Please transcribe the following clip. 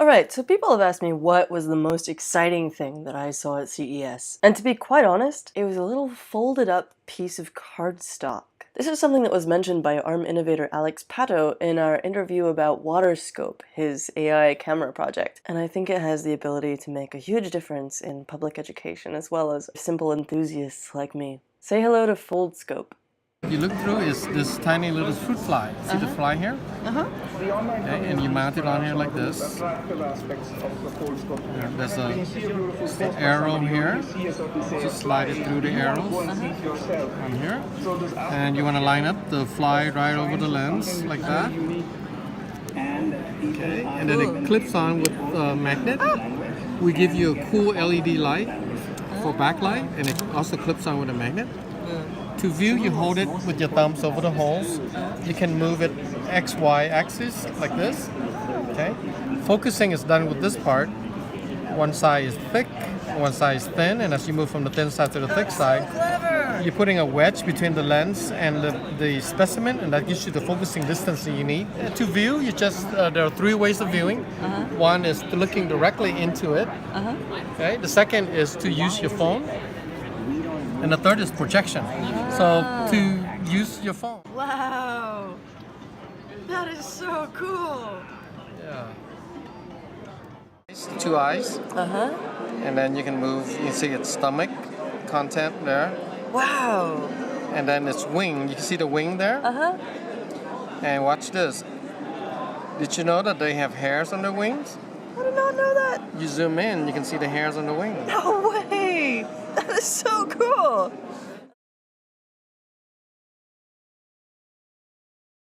Alright, so people have asked me what was the most exciting thing that I saw at CES. And to be quite honest, it was a little folded up piece of cardstock. This is something that was mentioned by ARM innovator Alex Pato in our interview about FoldScope, his AI camera project. And I think it has the ability to make a huge difference in public education as well as simple enthusiasts like me. Say hello to FoldScope. You look through is this tiny little fruit fly. See the fly here? Okay, and you mount it on here like this. There's an arrow here. Just slide it through the arrows on here. And you want to line up the fly right over the lens like that. Okay, and then it clips on with a magnet. We give you a cool LED light for backlight, and it also clips on with a magnet. To view, you hold it with your thumbs over the holes. You can move it X-Y axis like this. Okay. Focusing is done with this part. One side is thick, one side is thin, and as you move from the thin side to the thick side, you're putting a wedge between the lens and the specimen, and that gives you the focusing distance that you need. To view, you just there are three ways of viewing. One is looking directly into it. Okay. The second is to use your phone. And the third is projection. So to use your phone. Wow! That is so cool! Yeah. Two eyes. And then you can move, you can see its stomach content there. Wow! And then its wing, you can see the wing there. And watch this. Did you know that they have hairs on their wings? I did not know that! You zoom in, you can see the hairs on the wings. No way! That is so cool!